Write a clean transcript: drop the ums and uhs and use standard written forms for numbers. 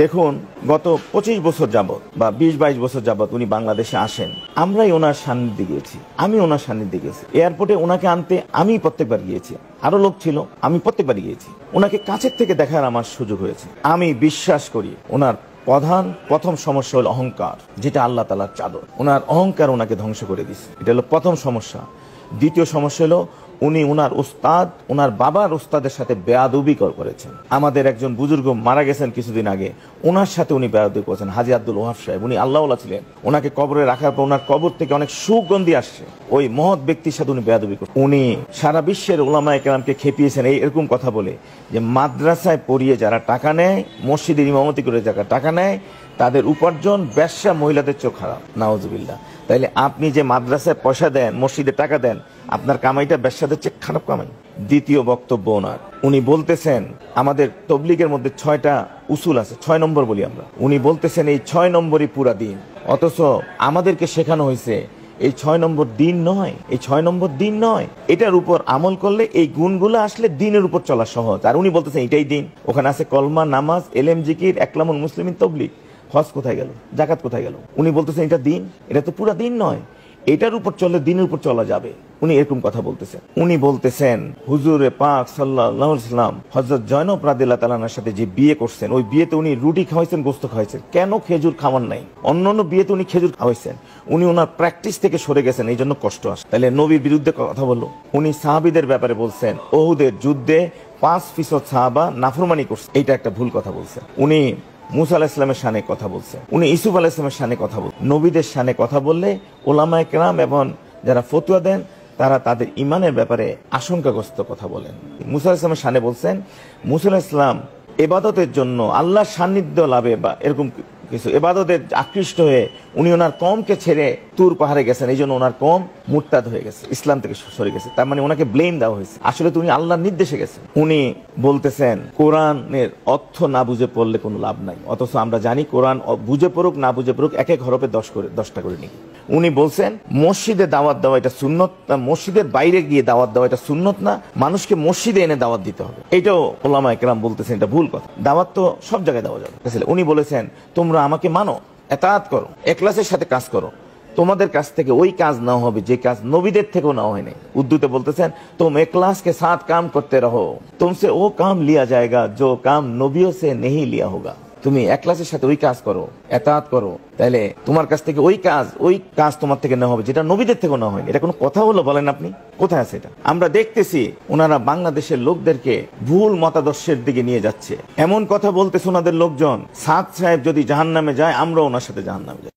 দেখুন, গত 25 বছর যাবত বা 20-22 বছর যাবত উনি বাংলাদেশে আসেন, আমরাই ওনার সান্নিধ্যে গিয়েছি, আমি ওনার সান্নিধ্যে গেছি। এয়ারপোর্টে ওনাকে আনতে আমি প্রত্যেকবার গিয়েছি, আরো লোক ছিল, আমি প্রত্যেকবার গিয়েছি। ওনাকে কাছের থেকে দেখার আমার সুযোগ হয়েছে। আমি বিশ্বাস করি ওনার প্রথম সমস্যা হলো অহংকার, যেটা আল্লাহ তাআলার চাদর। ওনার অহংকার ওনাকে ধ্বংস করে দিচ্ছে, এটা হলো প্রথম সমস্যা। দ্বিতীয় সমস্যা হলো উনি ওনার বাবার উস্তাদের সাথে বেয়াদবি করেছেন। আমাদের একজন বুজুর্গ মারা গেছেন কিছুদিন আগে, ওনার সাথে উনি বেয়াদবি করেছেন। হাজী আব্দুল ওয়াহাব সাহেব, উনি আল্লাহওয়ালা ছিলেন। ওনাকে কবরে রাখার পর ওনার কবর থেকে অনেক সুগন্ধি আসছে, ওই মহৎ ব্যক্তির সাথে উনি বেয়াদবি করেছেন। উনি সারা বিশ্বের উলামায়ে কেরামকে খেপিয়েছেন এরকম কথা বলে যে মাদ্রাসায় পড়িয়ে যারা টাকা নেয়, মসজিদের ইমামতি করে যারা টাকা নেয়, তাদের উপার্জন বেশ্যা মহিলাদের চোখ খারাপ। নাউজুবিল্লাহ। তাইলে আপনি যে মাদ্রাসায় পয়সা দেন, মসজিদে টাকা দেন, আপনার কামাইটা বেশ্যাদের চেয়ে খারাপ কামাই। দ্বিতীয় বক্তব্য ওনার, উনি বলতেছেন আমাদের তবলিগের মধ্যে 6টা উসুল আছে, 6 নম্বর বলি আমরা। উনি বলতেছেন এই 6 নম্বরই পুরা দিন, অথচ আমাদেরকে শেখানো হয়েছে এই 6 নম্বর দিন নয়, এই 6 নম্বর দিন নয়। এটার উপর আমল করলে এই গুণগুলো আসলে দিনের উপর চলা সহজ। আর উনি বলতেছেন এটাই দিন। ওখানে আছে কলমা, নামাজ, এলেম, জিকির, একলামুল মুসলিমিন, তবলিগ। হজ কোথায় গেল? জাকাত কোথায় গেল? উনি বলতেছেন এটা দিন, এটা তো পুরা দিন নয়, এটার উপর চললে দিনের উপর চলা যাবে। উনি এরকম কথা বলতেছেন। উনি বলতেছেন হুজুরে পাক সাল্লাল্লাহু আলাইহি ওয়াসাল্লাম হযরত জয়নব রাদিয়াল্লাহু তাআলার সাথে যে বিয়ে করছেন, ওই বিয়েতে উনি রুটি খাওয়াইছেন, গোশত খাওয়াইছেন, কেন খেজুর খাওয়ান নাই? অন্যান্য বিয়েতে উনি খেজুর খাওয়াইছেন। উনি ওনার প্র্যাকটিস থেকে সরে গেছেন, এই জন্য কষ্ট আসে। তাহলে নবীর বিরুদ্ধে কথা বললো। উনি সাহাবীদের ব্যাপারে বলছেন ওহুদের যুদ্ধে 5% সাহাবা নাফরমানি করছে, এইটা একটা ভুল কথা বলছেন। উনি মুসা আলাইহিস সালামের শানে কথা বলছেন, উনি ইউসুফ আলাইহিস সালামের শানে কথা বলছেন। নবীদের শানে কথা বললে উলামায়ে কেরাম এবং যারা ফতোয়া দেন তারা তাদের ইমানের ব্যাপারে আশঙ্কাগ্রস্ত কথা বলেন। মুসা আলাইহিস সালামের শানে বলছেন মুসা আলাইহিস সালাম ইবাদতের জন্য আল্লাহর সান্নিধ্য লাভে বা এরকম কিছু ইবাদতের আকৃষ্ট হয়ে উনি ওনার কওমকে ছেড়ে তুর পাহাড়ে গেছেন, এই জন্য ওনার কওম মুরতাদ হয়ে গেছে, ইসলাম থেকে সরে গেছে। তার মানে ওনাকে ব্লেম দেওয়া হয়েছে, আসলে তো উনি আল্লাহর নির্দেশে গেছেন। উনি বলতেছেন কোরআনের অর্থ না বুঝে পড়লে কোনো লাভ নাই, অথচ আমরা জানি কোরআন বুঝে পড়ুক না বুঝে পড়ুক এক এক হরফে 10টা করে নিই। উনি বলছেন মসজিদে দাওয়াত দেওয়া এটা সুন্নত না, মসজিদের বাইরে গিয়ে দাওয়াত দেওয়া এটা সুন্নত না, মানুষকে মসজিদে এনে দাওয়াত দিতে হবে। এটাও উলামায়ে কেরাম বলতেছেন এটা ভুল কথা। দাওয়াত তো সব জায়গায় দেওয়া যাবে। উনি বলেছেন তোমরা আমাকে মানো, এতাআত করো, ইখলাসের সাথে কাজ করো, তোমাদের কাছ থেকে ওই কাজ না হবে যে কাজ নবীদের থেকেও না হয়নি। উর্দুতে বলতেছেন তুম ইখলাস के साथ काम करते रहो, तुमसे वो काम लिया जाएगा जो काम नबियों से नहीं लिया होगा। তুমি ইখলাসের সাথে ওই কাজ করো, ইতাআত করো, তাহলে তোমার কাছ থেকে ওই কাজ তোমার থেকে নেওয়া হবে যেটা নবীদের থেকেও না হয়নি। এটা কোনো কথা হলো? বলেন আপনি, কোথায় আছে এটা? আমরা দেখতেছি ওনারা বাংলাদেশের লোকদেরকে ভুল মতাদর্শের দিকে নিয়ে যাচ্ছে। এমন কথা বলতেছে ওনাদের লোকজন, সাদ সাহেব যদি জাহান্নামে যায় আমরাও ওনার সাথে জাহান্নামে যাই।